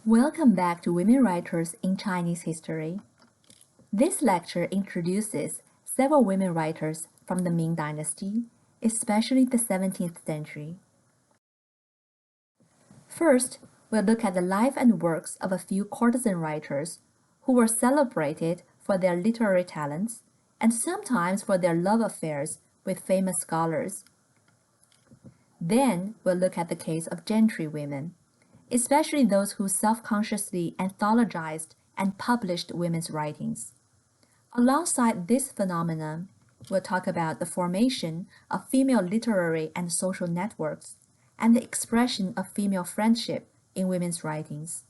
Welcome back to Women Writers in Chinese History. This lecture introduces several women writers from the Ming Dynasty, especially the 17th century. First, we'll look at the life and works of a few courtesan writers who were celebrated for their literary talents and sometimes for their love affairs with famous scholars. Then, we'll look at the case of gentry women, especially those who self-consciously anthologized and published women's writings. Alongside this phenomenon, we'll talk about the formation of female literary and social networks and the expression of female friendship in women's writings.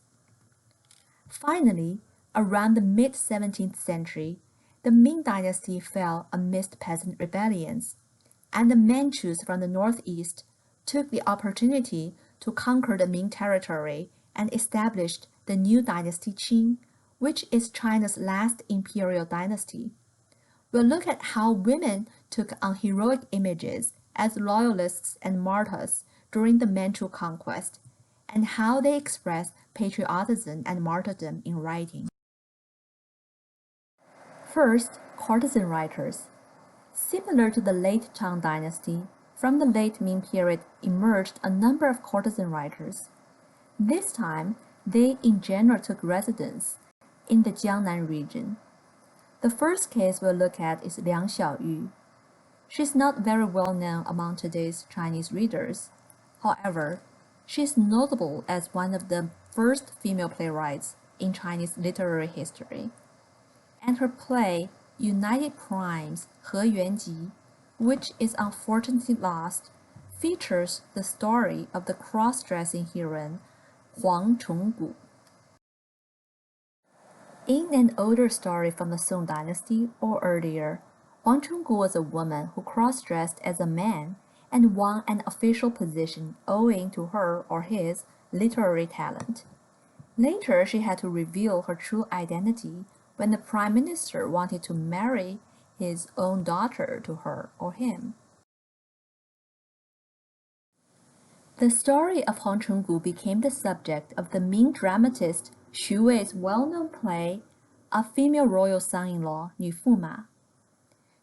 Finally, around the mid-17th century, the Ming Dynasty fell amidst peasant rebellions, and the Manchus from the northeast took the opportunity to conquer the Ming territory and established the new dynasty Qing, which is China's last imperial dynasty. We'll look at how women took on heroic images as loyalists and martyrs during the Manchu conquest, and how they expressed patriotism and martyrdom in writing. First, courtesan writers. Similar to the late Tang Dynasty, from the late Ming period emerged a number of courtesan writers. This time, they in general took residence in the Jiangnan region. The first case we'll look at is Liang Xiaoyu. She's not very well known among today's Chinese readers. However, she is notable as one of the first female playwrights in Chinese literary history. And her play, United Crimes, He Yuanji, which is unfortunately lost, features the story of the cross-dressing heroine, Huang Chonggu. In an older story from the Song Dynasty or earlier, Huang Chonggu was a woman who cross-dressed as a man and won an official position owing to her or his literary talent. Later, she had to reveal her true identity when the prime minister wanted to marry his own daughter to her or him. The story of Huang Chonggu became the subject of the Ming dramatist Xu Wei's well-known play, A Female Royal Son-in-Law, 女驸马.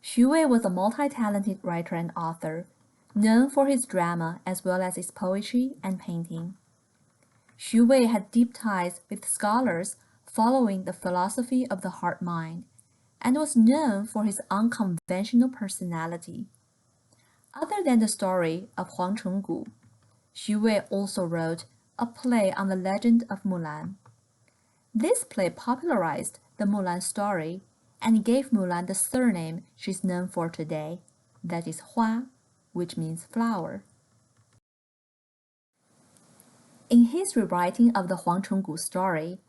Xu Wei was a multi-talented writer and author, known for his drama as well as his poetry and painting. Xu Wei had deep ties with scholars following the philosophy of the heart mind, and was known for his unconventional personality. Other than the story of Huang Chonggu, Xu Wei also wrote a play on the legend of Mulan. This play popularized the Mulan story and gave Mulan the surname she's known for today, that is Hua, which means flower. In his rewriting of the Huang Chonggu story,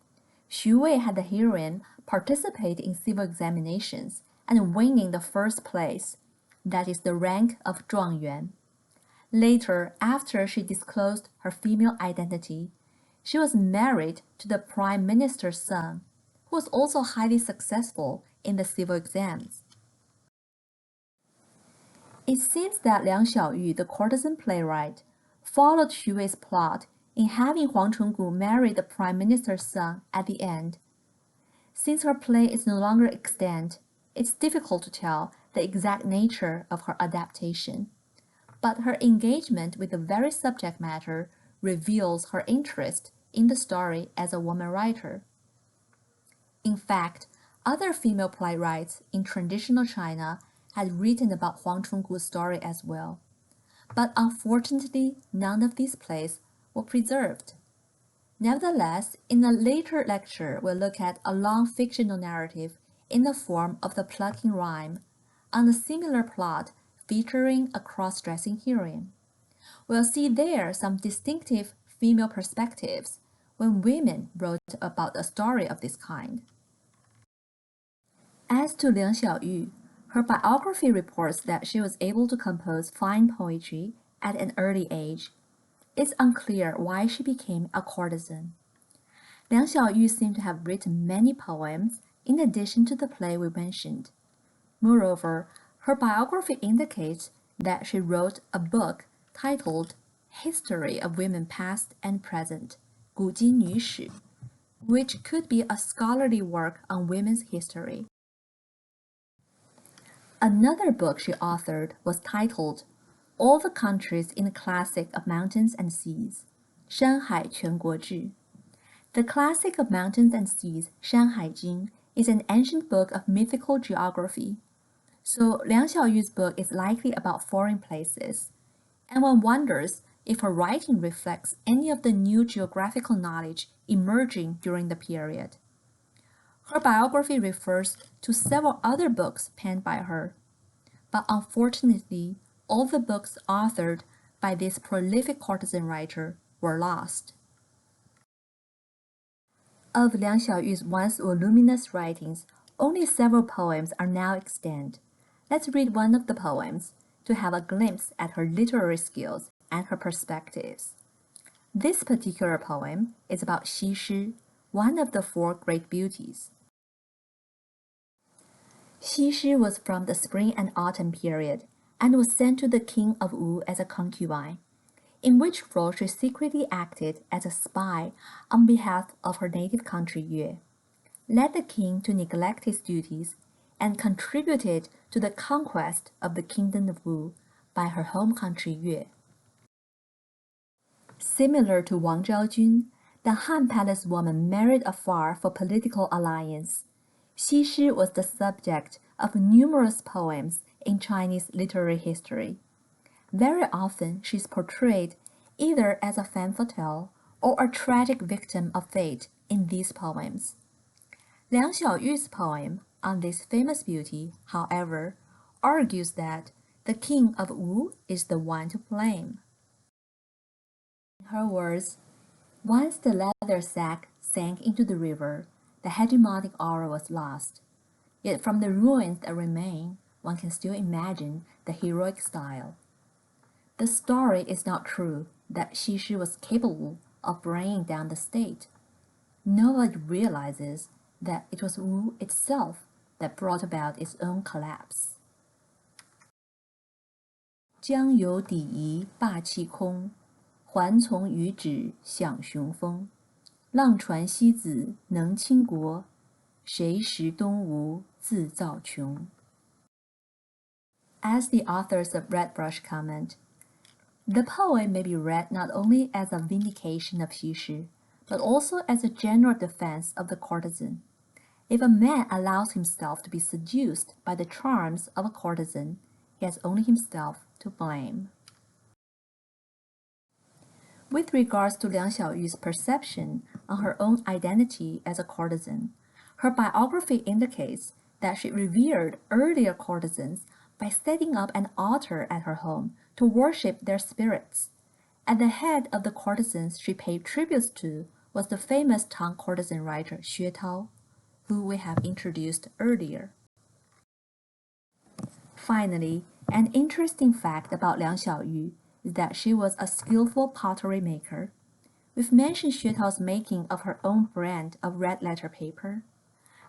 Xu Wei had the heroine participate in civil examinations and winning the first place, that is the rank of Zhuangyuan. Later, after she disclosed her female identity, she was married to the prime minister's son, who was also highly successful in the civil exams. It seems that Liang Xiaoyu, the courtesan playwright, followed Xu Wei's plot in having Huang Chonggu marry the prime minister's son at the end. Since her play is no longer extant, it's difficult to tell the exact nature of her adaptation. But her engagement with the very subject matter reveals her interest in the story as a woman writer. In fact, other female playwrights in traditional China had written about Huang Chonggu's story as well. But unfortunately, none of these plays were preserved. Nevertheless, in a later lecture, we'll look at a long fictional narrative in the form of the Plucking Rhyme on a similar plot featuring a cross-dressing heroine. We'll see there some distinctive female perspectives when women wrote about a story of this kind. As to Liang Xiaoyu, her biography reports that she was able to compose fine poetry at an early age. It's unclear why she became a courtesan. Liang Xiaoyu seemed to have written many poems in addition to the play we mentioned. Moreover, her biography indicates that she wrote a book titled History of Women Past and Present, 古今女史, which could be a scholarly work on women's history. Another book she authored was titled All the Countries in the Classic of Mountains and Seas, 山海全国志. The Classic of Mountains and Seas, 山海经, is an ancient book of mythical geography. So Liang Xiaoyu's book is likely about foreign places, and one wonders if her writing reflects any of the new geographical knowledge emerging during the period. Her biography refers to several other books penned by her, but unfortunately, all the books authored by this prolific courtesan writer were lost. Of Liang Xiaoyu's once voluminous writings, only several poems are now extant. Let's read one of the poems to have a glimpse at her literary skills and her perspectives. This particular poem is about Xi Shi, one of the four great beauties. Xi Shi was from the spring and autumn period and was sent to the king of Wu as a concubine, in which role she secretly acted as a spy on behalf of her native country Yue, led the king to neglect his duties, and contributed to the conquest of the kingdom of Wu by her home country Yue. Similar to Wang Zhaojun, the Han Palace woman married afar for political alliance. Xi Shi was the subject of numerous poems in Chinese literary history. Very often she's portrayed either as a femme fatale or a tragic victim of fate in these poems. Liang Xiaoyu's poem on this famous beauty, however, argues that the king of Wu is the one to blame. In her words, once the leather sack sank into the river, the hegemonic aura was lost. Yet from the ruins that remain, one can still imagine the heroic style. The story is not true that Xi Shi was capable of bringing down the state. Nobody realizes that it was Wu itself that brought about its own collapse. 江有底夷霸气空，还从余止享雄风。浪传西子能倾国，谁识东吴自造穷。 As the authors of Red Brush comment, the poem may be read not only as a vindication of Xi Shi, but also as a general defense of the courtesan. If a man allows himself to be seduced by the charms of a courtesan, he has only himself to blame. With regards to Liang Xiaoyu's perception on her own identity as a courtesan, her biography indicates that she revered earlier courtesans by setting up an altar at her home to worship their spirits. At the head of the courtesans she paid tributes to was the famous Tang courtesan writer Xue Tao, who we have introduced earlier. Finally, an interesting fact about Liang Xiaoyu is that she was a skillful pottery maker. We've mentioned Xue Tao's making of her own brand of red letter paper.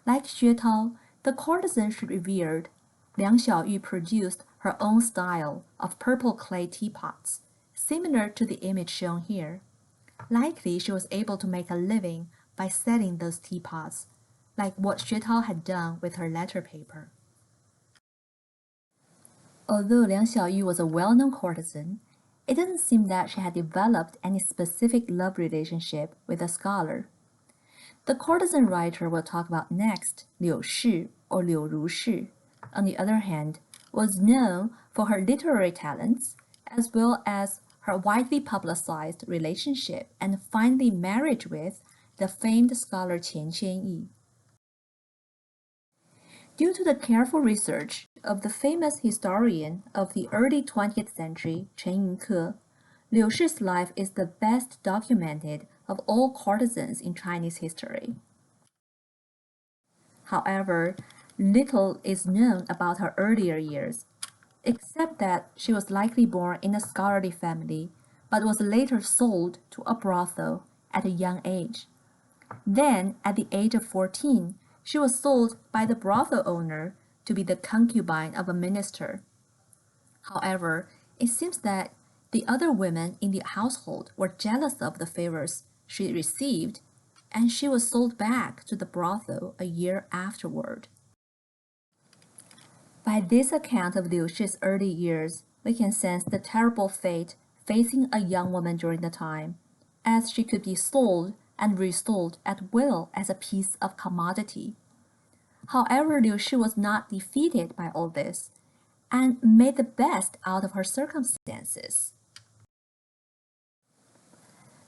Like Xue Tao, the courtesan she revered, Liang Xiaoyu produced her own style of purple clay teapots, similar to the image shown here. Likely she was able to make a living by selling those teapots, like what Xue Tao had done with her letter paper. Although Liang Xiaoyu was a well-known courtesan, it doesn't seem that she had developed any specific love relationship with a scholar. The courtesan writer we'll talk about next, Liu Shi or Liu Rushi, on the other hand, was known for her literary talents as well as her widely publicized relationship and finally marriage with the famed scholar Qian Qianyi. Due to the careful research of the famous historian of the early 20th century, Chen Yunke, Liu Shi's life is the best documented of all courtesans in Chinese history. However, little is known about her earlier years, except that she was likely born in a scholarly family, but was later sold to a brothel at a young age. Then, at the age of 14, she was sold by the brothel owner to be the concubine of a minister. However, it seems that the other women in the household were jealous of the favors she received and she was sold back to the brothel a year afterward. By this account of Liu Shi's early years, we can sense the terrible fate facing a young woman during the time, as she could be sold and resold at will as a piece of commodity. However, Liu Shi was not defeated by all this, and made the best out of her circumstances.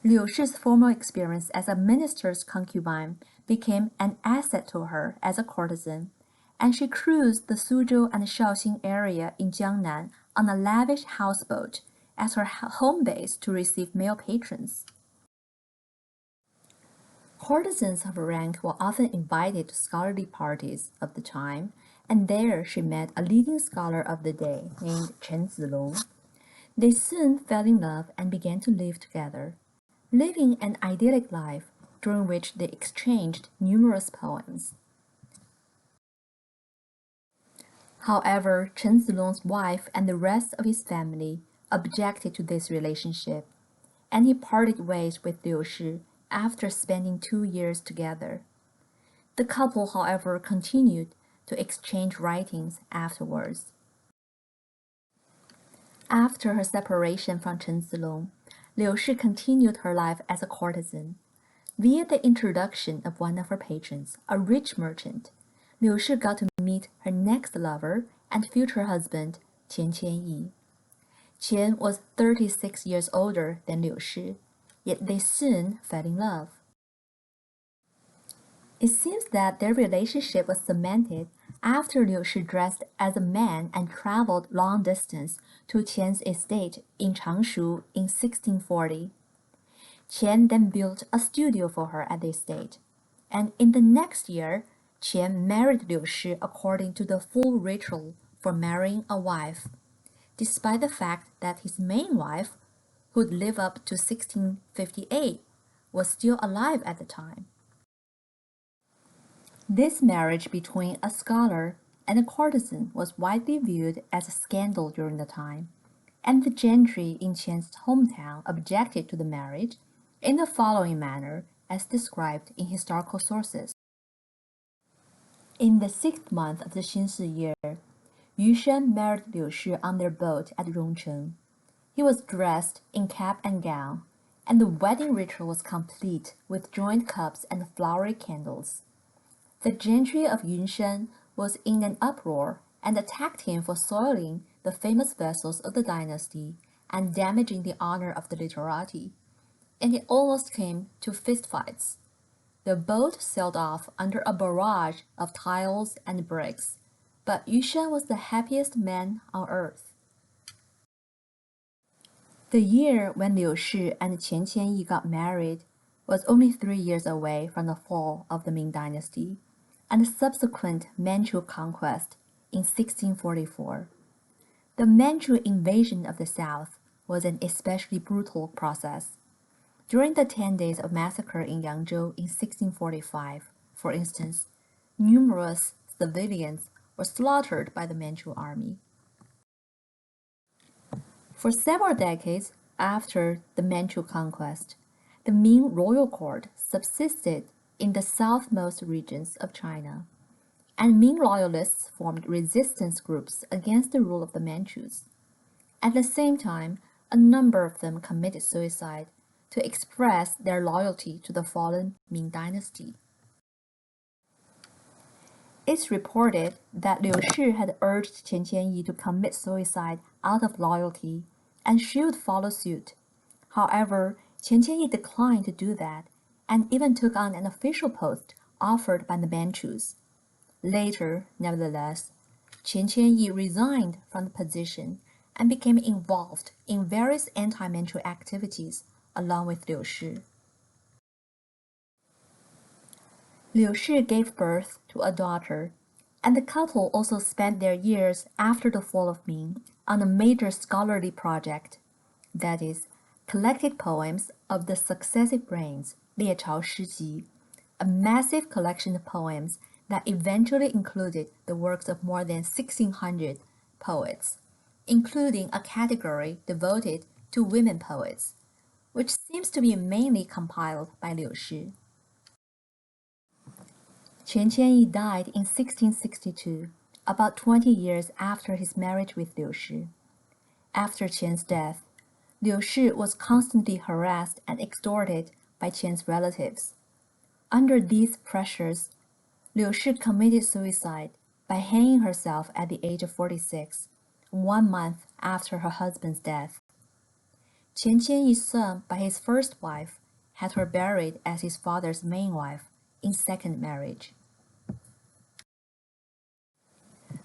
Liu Shi's former experience as a minister's concubine became an asset to her as a courtesan, and she cruised the Suzhou and Shaoxing area in Jiangnan on a lavish houseboat as her home base to receive male patrons. Courtesans of rank were often invited to scholarly parties of the time, and there she met a leading scholar of the day named Chen Zilong. They soon fell in love and began to live together, living an idyllic life during which they exchanged numerous poems. However, Chen Zilong's wife and the rest of his family objected to this relationship, and he parted ways with Liu Shi after spending 2 years together. The couple, however, continued to exchange writings afterwards. After her separation from Chen Zilong, Liu Shi continued her life as a courtesan. Via the introduction of one of her patrons, a rich merchant, Liu Shi got to meet her next lover and future husband, Qian Qianyi. Qian was 36 years older than Liu Shi, yet they soon fell in love. It seems that their relationship was cemented after Liu Shi dressed as a man and traveled long distance to Qian's estate in Changshu in 1640. Qian then built a studio for her at the estate, and in the next year, Qian married Liu Shi according to the full ritual for marrying a wife, despite the fact that his main wife, who'd lived up to 1658, was still alive at the time. This marriage between a scholar and a courtesan was widely viewed as a scandal during the time, and the gentry in Qian's hometown objected to the marriage in the following manner as described in historical sources. In the 6th month of the Xinshi year, Yu Shen married Liu Shi on their boat at Rongcheng. He was dressed in cap and gown, and the wedding ritual was complete with joined cups and flowery candles. The gentry of Yunshen was in an uproar and attacked him for soiling the famous vessels of the dynasty and damaging the honor of the literati, and it almost came to fistfights. The boat sailed off under a barrage of tiles and bricks, but Yushen was the happiest man on earth. The year when Liu Shi and Qian Qianyi got married was only 3 years away from the fall of the Ming Dynasty and the subsequent Manchu conquest in 1644. The Manchu invasion of the south was an especially brutal process. During the 10 days of massacre in Yangzhou in 1645, for instance, numerous civilians were slaughtered by the Manchu army. For several decades after the Manchu conquest, the Ming royal court subsisted in the southmost regions of China, and Ming loyalists formed resistance groups against the rule of the Manchus. At the same time, a number of them committed suicide to express their loyalty to the fallen Ming dynasty. It's reported that Liu Shi had urged Qian Qianyi to commit suicide out of loyalty, and she would follow suit. However, Qian Qianyi declined to do that, and even took on an official post offered by the Manchus. Later, nevertheless, Qian Qianyi resigned from the position and became involved in various anti-Manchu activities along with Liu Shi. Liu Shi gave birth to a daughter, and the couple also spent their years after the fall of Ming on a major scholarly project, that is, collected poems of the successive reigns, 列朝诗集, a massive collection of poems that eventually included the works of more than 1,600 poets, including a category devoted to women poets, which seems to be mainly compiled by Liu Shi. Qian Qianyi died in 1662, about 20 years after his marriage with Liu Shi. After Qian's death, Liu Shi was constantly harassed and extorted by Qian's relatives. Under these pressures, Liu Shi committed suicide by hanging herself at the age of 46, 1 month after her husband's death. Qian Qianyi's son by his first wife had her buried as his father's main wife in second marriage.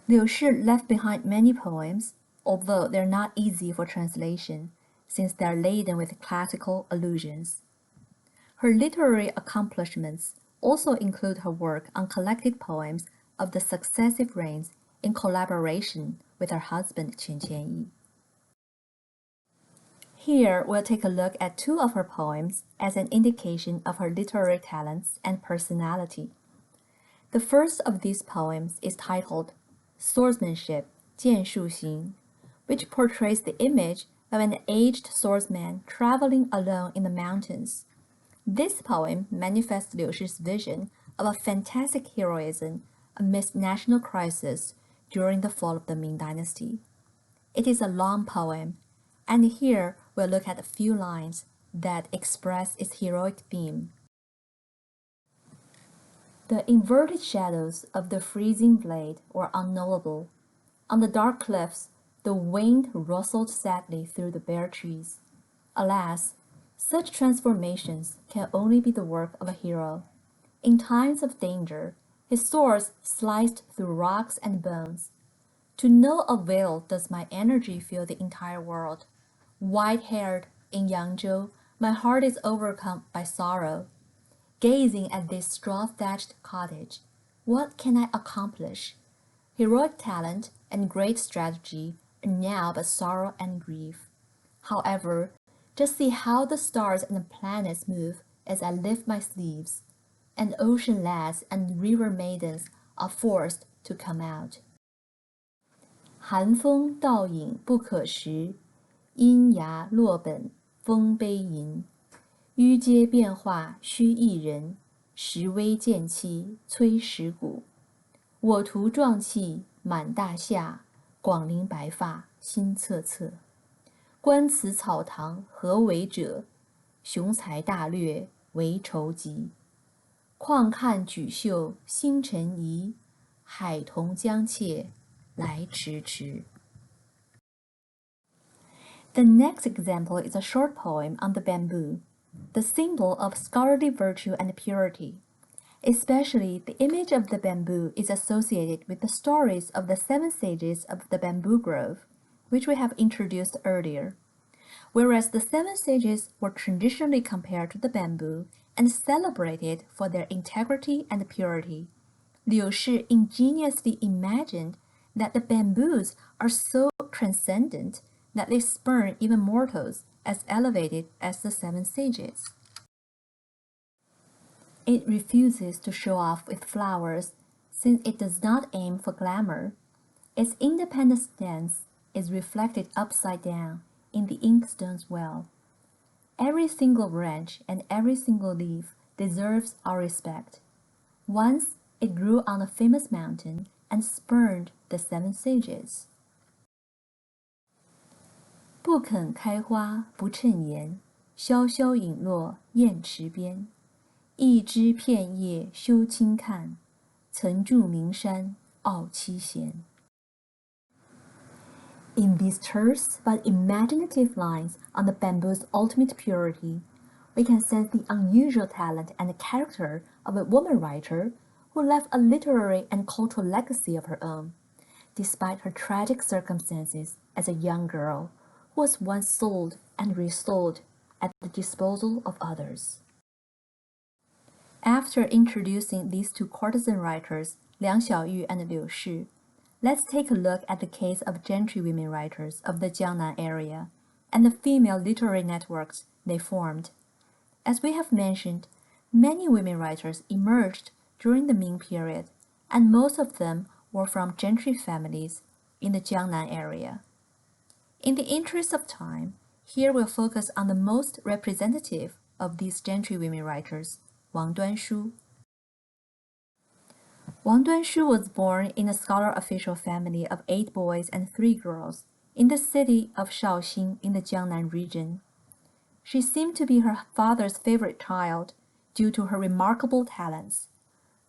Liu Shi left behind many poems, although they're not easy for translation, since they're laden with classical allusions. Her literary accomplishments also include her work on collected poems of the successive reigns in collaboration with her husband Qian Qianyi. Here, we'll take a look at 2 of her poems as an indication of her literary talents and personality. The first of these poems is titled Swordsmanship, 剑术行, which portrays the image of an aged swordsman traveling alone in the mountains. This poem manifests Liu Shi's vision of a fantastic heroism amidst national crisis during the fall of the Ming Dynasty. It is a long poem, and here we'll look at a few lines that express its heroic theme. The inverted shadows of the freezing blade were unknowable. On the dark cliffs, the wind rustled sadly through the bare trees. Alas, such transformations can only be the work of a hero. In times of danger, his swords sliced through rocks and bones. To no avail does my energy fill the entire world. White-haired, in Yangzhou, my heart is overcome by sorrow. Gazing at this straw-thatched cottage, what can I accomplish? Heroic talent and great strategy are now but sorrow and grief. However, just see how the stars and the planets move as I lift my sleeves, and ocean lads and river maidens are forced to come out. 寒风倒影不可识，阴崖落本风悲吟。迂阶变化须一人，时微剑气催石骨。我图壮气满大夏，广陵白发心恻恻。观此草堂何为者？雄才大略为愁疾。况看举袖星辰移，海童将怯来迟迟。The next example is a short poem on the bamboo, the symbol of scholarly virtue and purity. Especially, the image of the bamboo is associated with the stories of the 7 sages of the bamboo grove, which we have introduced earlier. Whereas the 7 sages were traditionally compared to the bamboo and celebrated for their integrity and purity, Liu Shi ingeniously imagined that the bamboos are so transcendent that they spurn even mortals as elevated as the 7 sages. It refuses to show off with flowers since it does not aim for glamour. Its independent stance is reflected upside down in the inkstone's well. Every single branch and every single leaf deserves our respect. Once it grew on a famous mountain and spurned the 7 sages. 不肯开花不衬颜，萧萧影落雁池边。一枝片叶羞轻看，曾著名山傲七贤。In these terse but imaginative lines on the bamboo's ultimate purity, we can sense the unusual talent and character of a woman writer who left a literary and cultural legacy of her own, despite her tragic circumstances as a young girl who was once sold and resold at the disposal of others. After introducing these 2 courtesan writers, Liang Xiaoyu and Liu Shi, let's take a look at the case of gentry women writers of the Jiangnan area and the female literary networks they formed. As we have mentioned, many women writers emerged during the Ming period, and most of them were from gentry families in the Jiangnan area. In the interest of time, here we'll focus on the most representative of these gentry women writers, Wang Duanshu. Wang Duanshu was born in a scholar official family of 8 boys and 3 girls in the city of Shaoxing in the Jiangnan region. She seemed to be her father's favorite child due to her remarkable talents.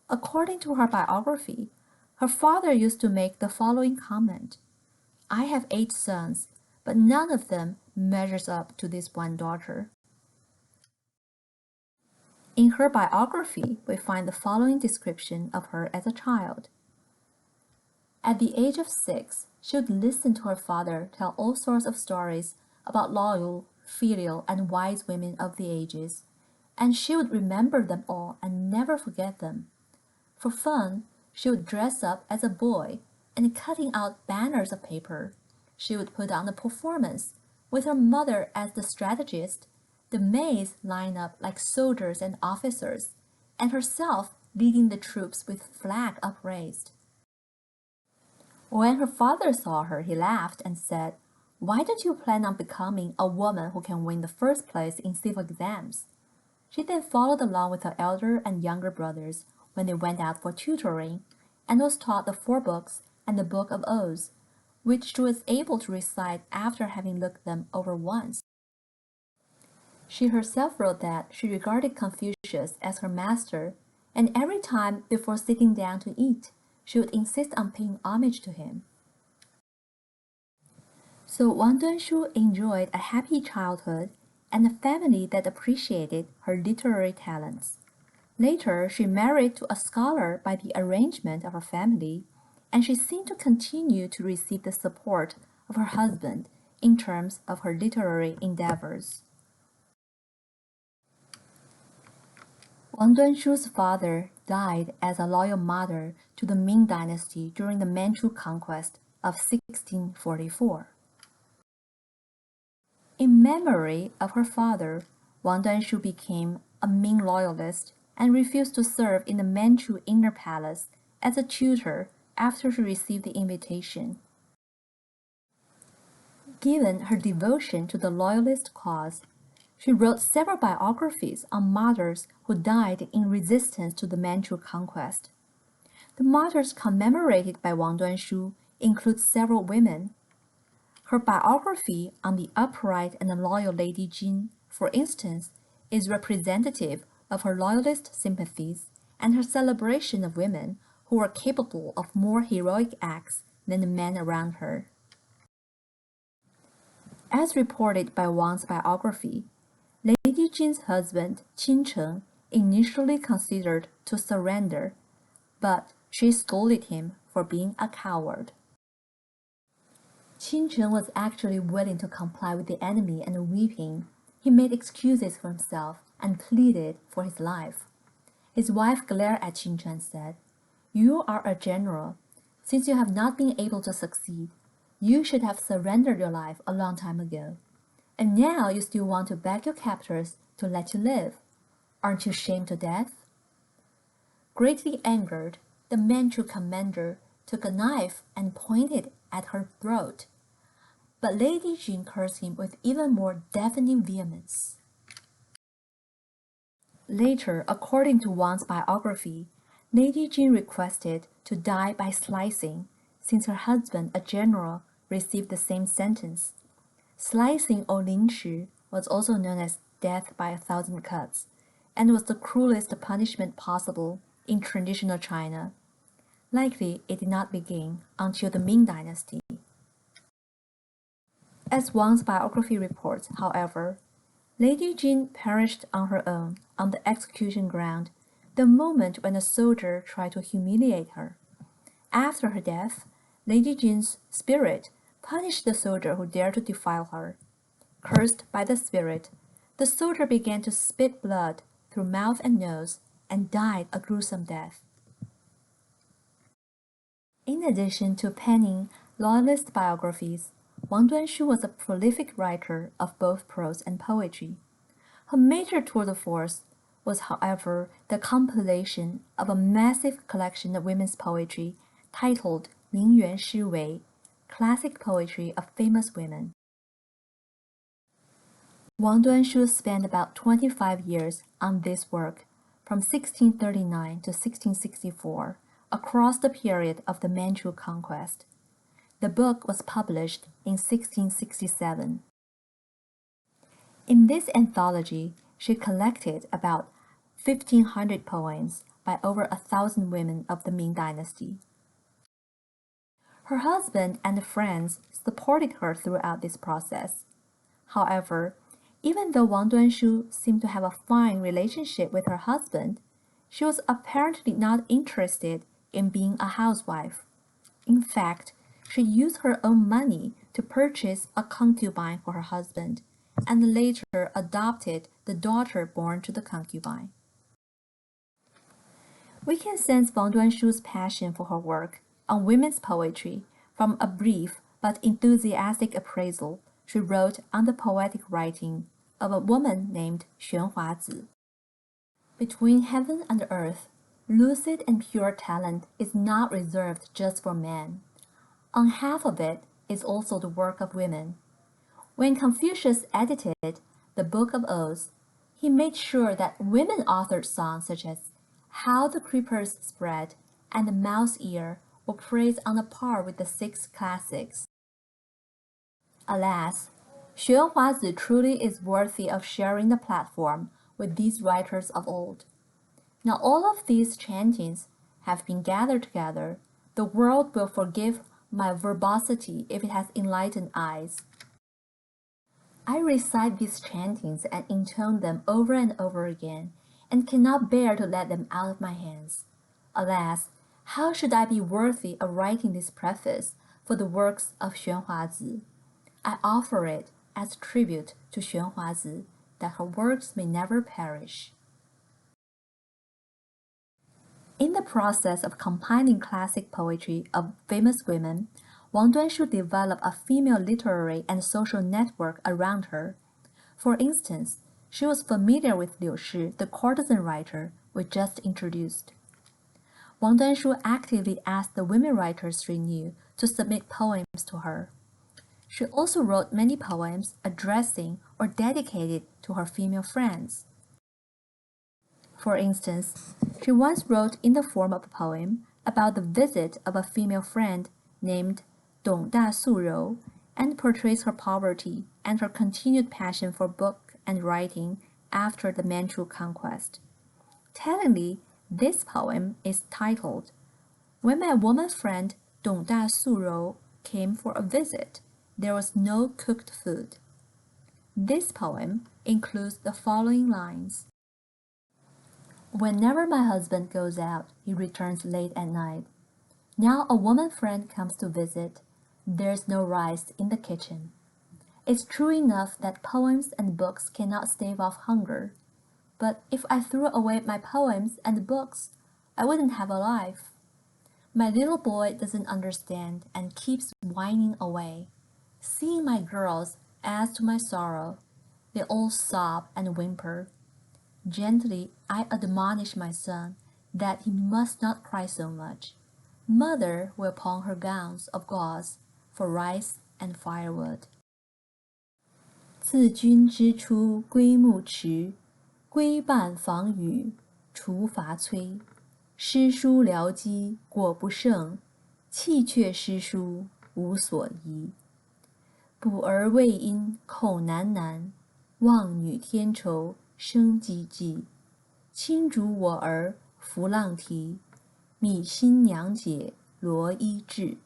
According to her biography, her father used to make the following comment: "I have 8 sons, but none of them measures up to this one daughter." In her biography, we find the following description of her as a child. At the age of 6, she would listen to her father tell all sorts of stories about loyal, filial, and wise women of the ages, and she would remember them all and never forget them. For fun, she would dress up as a boy, and cutting out banners of paper, she would put on a performance, with her mother as the strategist, the maids lined up like soldiers and officers, and herself leading the troops with flag upraised. When her father saw her, he laughed and said, "Why don't you plan on becoming a woman who can win the first place in civil exams?" She then followed along with her elder and younger brothers when they went out for tutoring, and was taught the 4 books and the Book of Odes, which she was able to recite after having looked them over once. She herself wrote that she regarded Confucius as her master, and every time before sitting down to eat, she would insist on paying homage to him. So Wang Duanshu enjoyed a happy childhood and a family that appreciated her literary talents. Later, she married to a scholar by the arrangement of her family, and she seemed to continue to receive the support of her husband in terms of her literary endeavors. Wang Duanshu's father died as a loyal martyr to the Ming Dynasty during the Manchu conquest of 1644. In memory of her father, Wang Duanshu became a Ming loyalist and refused to serve in the Manchu Inner Palace as a tutor after she received the invitation. Given her devotion to the loyalist cause, she wrote several biographies on martyrs who died in resistance to the Manchu conquest. The martyrs commemorated by Wang Duanshu include several women. Her biography on the upright and loyal Lady Jin, for instance, is representative of her loyalist sympathies and her celebration of women who were capable of more heroic acts than the men around her. As reported by Wang's biography, Lady Jin's husband, Qin Cheng, initially considered to surrender, but she scolded him for being a coward. Qin Cheng was actually willing to comply with the enemy, and weeping, he made excuses for himself and pleaded for his life. His wife glared at Qin Cheng and said, "You are a general. Since you have not been able to succeed, you should have surrendered your life a long time ago. And now you still want to beg your captors to let you live. Aren't you shamed to death?" Greatly angered, the Manchu commander took a knife and pointed at her throat. But Lady Jin cursed him with even more deafening vehemence. Later, according to Wang's biography, Lady Jin requested to die by slicing, since her husband, a general, received the same sentence. Slicing or lynchi was also known as death by 1,000 cuts, and was the cruelest punishment possible in traditional China. Likely, it did not begin until the Ming Dynasty. As Wang's biography reports, however, Lady Jin perished on her own on the execution ground the moment when a soldier tried to humiliate her. After her death, Lady Jin's spirit punished the soldier who dared to defile her. Cursed by the spirit, the soldier began to spit blood through mouth and nose and died a gruesome death. In addition to penning loyalist biographies, Wang Duanshu was a prolific writer of both prose and poetry. Her major tour de force was, however, the compilation of a massive collection of women's poetry titled Mingyuan Shi Wei, Classic Poetry of Famous Women. Wang Duanshu spent about 25 years on this work, from 1639 to 1664, across the period of the Manchu conquest. The book was published in 1667. In this anthology, she collected about 1,500 poems by over 1,000 women of the Ming Dynasty. Her husband and friends supported her throughout this process. However, even though Wang Duanshu seemed to have a fine relationship with her husband, she was apparently not interested in being a housewife. In fact, she used her own money to purchase a concubine for her husband, and later adopted the daughter born to the concubine. We can sense Wang Duanshu's passion for her work on women's poetry from a brief but enthusiastic appraisal she wrote on the poetic writing of a woman named Xuan Huazi. Between heaven and earth, lucid and pure talent is not reserved just for men. On half of it is also the work of women. When Confucius edited the Book of Odes, he made sure that women-authored songs such as How the Creepers Spread and The Mouse Ear were praised on a par with the 6 classics. Alas, Xuan Huazi truly is worthy of sharing the platform with these writers of old. Now all of these chantings have been gathered together. The world will forgive my verbosity if it has enlightened eyes. I recite these chantings and intone them over and over again, and cannot bear to let them out of my hands. Alas, how should I be worthy of writing this preface for the works of Xuan Huazi? I offer it as tribute to Xuan Huazi, that her works may never perish. In the process of compiling classic poetry of famous women, Wang Duanshu developed a female literary and social network around her. For instance, she was familiar with Liu Shi, the courtesan writer we just introduced. Wang Duanshu actively asked the women writers she knew to submit poems to her. She also wrote many poems addressing or dedicated to her female friends. For instance, she once wrote in the form of a poem about the visit of a female friend named Dong Da Su Rou, and portrays her poverty and her continued passion for book and writing after the Manchu conquest. Tellingly, this poem is titled, When my woman friend Dong Da Su Rou came for a visit, there was no cooked food. This poem includes the following lines. Whenever my husband goes out, he returns late at night. Now a woman friend comes to visit. There's no rice in the kitchen. It's true enough that poems and books cannot stave off hunger. But if I threw away my poems and books, I wouldn't have a life. My little boy doesn't understand and keeps whining away. Seeing my girls adds to my sorrow. They all sob and whimper. Gently, I admonish my son that he must not cry so much. Mother will pawn her gowns of gauze for rice and firewood. 自君之出归暮迟，归伴访雨，除伐摧。诗书聊机果不胜，弃却诗书无所依。补儿未因恐难难，望女添愁生寂寂。轻竹我儿拂浪啼，米心娘姐罗衣质。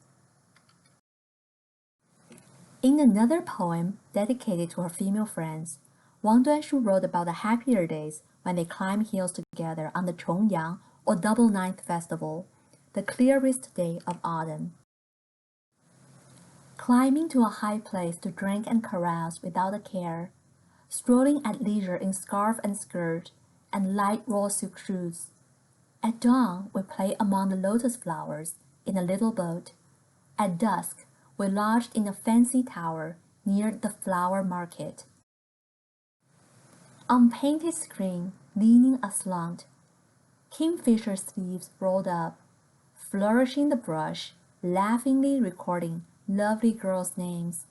In another poem dedicated to her female friends, Wang Duanshu wrote about the happier days when they climbed hills together on the Chongyang or Double Ninth Festival, the clearest day of autumn. Climbing to a high place to drink and carouse without a care, strolling at leisure in scarf and skirt and light raw silk shoes. At dawn, we play among the lotus flowers in a little boat. At dusk, we lodged in a fancy tower near the flower market. On painted screen, leaning aslant, kingfisher sleeves rolled up, flourishing the brush, laughingly recording lovely girls' names.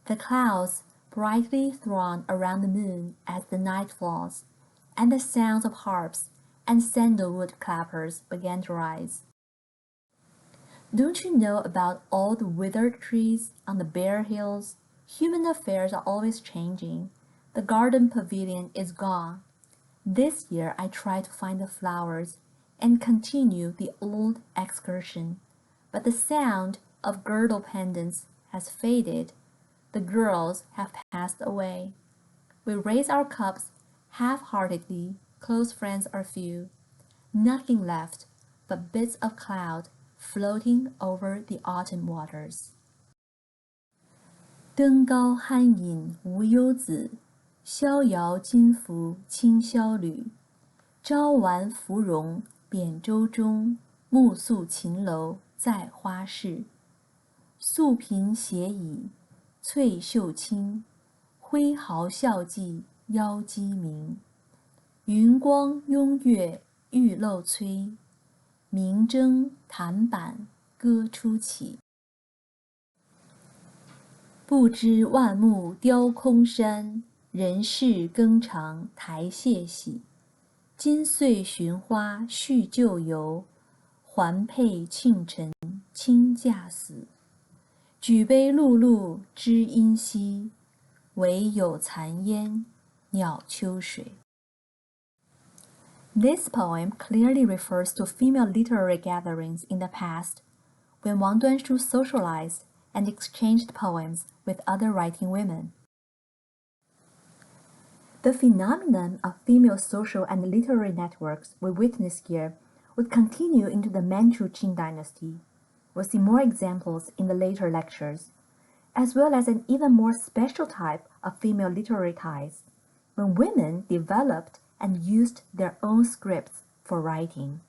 The clouds brightly throng around the moon as the night falls, and the sounds of harps and sandalwood clappers began to rise. Don't you know about all the withered trees on the bare hills? Human affairs are always changing. The garden pavilion is gone. This year I try to find the flowers and continue the old excursion, but the sound of girdle pendants has faded. The girls have passed away. We raise our cups half-heartedly, close friends are few. Nothing left but bits of cloud floating over the autumn waters. 登高酣饮无忧子，逍遥金浮清霄旅。朝玩芙蓉扁舟中，暮宿秦楼在花市。素屏斜倚翠袖轻，挥毫笑寄腰鸡鸣。云光拥月玉漏催，明筝弹板歌初起。不知万木雕空山，人事更长台榭喜。今岁寻花续旧游，还佩庆尘清驾死。举杯碌碌知音稀，唯有残烟鸟秋水。This poem clearly refers to female literary gatherings in the past, when Wang Duanshu socialized and exchanged poems with other writing women. The phenomenon of female social and literary networks we witness here would continue into the Manchu Qing dynasty. We'll see more examples in the later lectures, as well as an even more special type of female literary ties, when women developed and used their own scripts for writing.